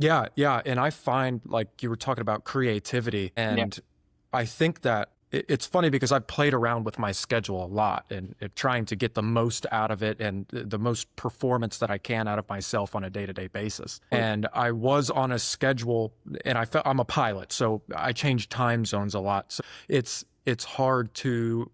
Yeah, yeah, and I find, like, you were talking about creativity, Yeah, and I think that it's funny because I've played around with my schedule a lot and trying to get the most out of it and the most performance that I can out of myself on a day-to-day basis. cool. And I was on a schedule, and I felt I'm a pilot, so I change time zones a lot. So it's hard to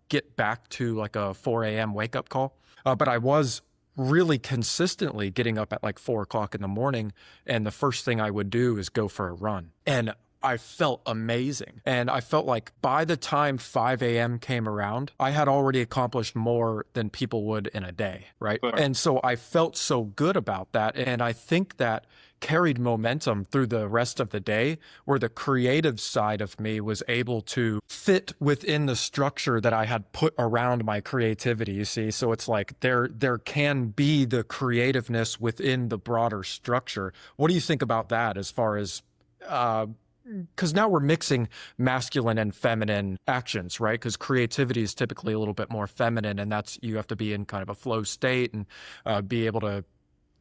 get back to like a 4 a.m. wake up call. But I was really consistently getting up at like 4 o'clock in the morning. And the first thing I would do is go for a run. And I felt amazing. And I felt like by the time 5 a.m. came around, I had already accomplished more than people would in a day. Right. Sure. And so I felt so good about that. And I think that carried momentum through the rest of the day, where the creative side of me was able to fit within the structure that I had put around my creativity, you see. So it's like there can be the creativeness within the broader structure. What do you think about that as far as because now we're mixing masculine and feminine actions, right? Because creativity is typically a little bit more feminine, and that's you have to be in kind of a flow state and be able to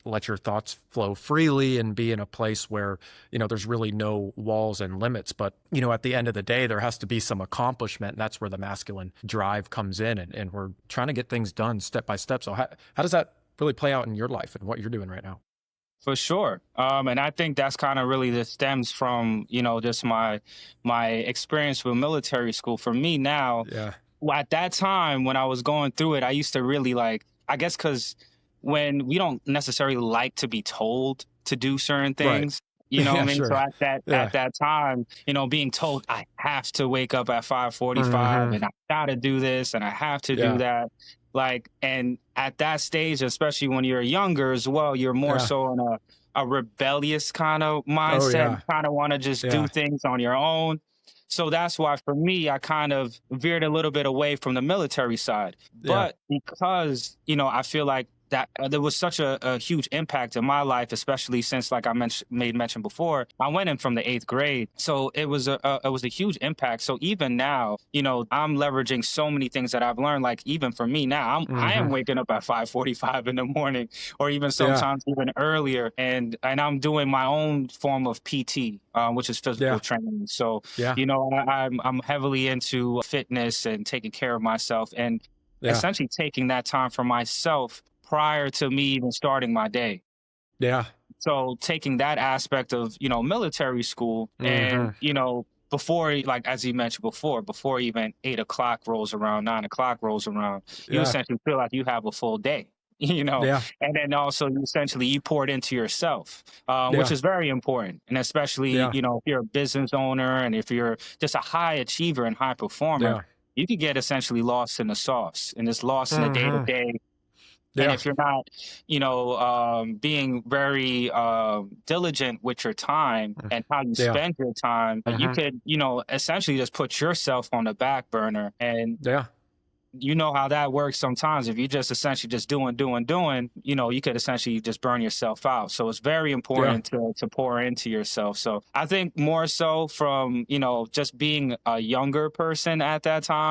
let your thoughts flow freely and be in a place where, there's really no walls and limits. But, at the end of the day, there has to be some accomplishment. And that's where the masculine drive comes in. And we're trying to get things done step by step. So how does that really play out in your life and what you're doing right now? For sure. And I think that's kind of really that stems from, just my experience with military school. For me now, Yeah. well, at that time when I was going through it, I used to really like, I guess because when we don't necessarily like to be told to do certain Right. things, you know what Yeah, I mean? So sure. at Yeah. that time, being told I have to wake up at 5:45 Hmm. and I gotta do this and I have to do Yeah. that. Like, and at that stage, especially when you're younger as well, you're more Yeah. so in a rebellious kind of Oh, mindset. You yeah. kind of want to just do Yeah. things on your own. So that's why for me, I kind of veered a little bit away from the military side. Yeah. But because, I feel like that there was such a huge impact in my life, especially since, like I made mention before, I went in from the eighth grade, so it was a huge impact. So even now, I'm leveraging so many things that I've learned. Like even for me now, I am Hmm. waking up at 5:45 in the morning, or even Yeah. sometimes even earlier, and I'm doing my own form of PT, which is physical Yeah. training. So Yeah. I'm heavily into fitness and taking care of myself, and Yeah. essentially taking that time for myself prior to me even starting my day. Yeah. So taking that aspect of, military school and, Hmm. before, like, as you mentioned before even 8 o'clock rolls around, 9 o'clock rolls around, you Yeah. essentially feel like you have a full day. Yeah. And then also essentially you pour it into yourself, which Yeah. is very important. And especially, Yeah. if you're a business owner and if you're just a high achiever and high performer, Yeah. you could get essentially lost in the sauce and just lost in the day to Hmm. day. And Yeah. if you're not, being very diligent with your time and how you Yeah. spend your time, you Hmm. could, essentially just put yourself on the back burner. And Yeah. you know how that works sometimes. If you just essentially just doing, you could essentially just burn yourself out. So it's very Yeah. important to pour into yourself. So I think more so from, just being a younger person at that time,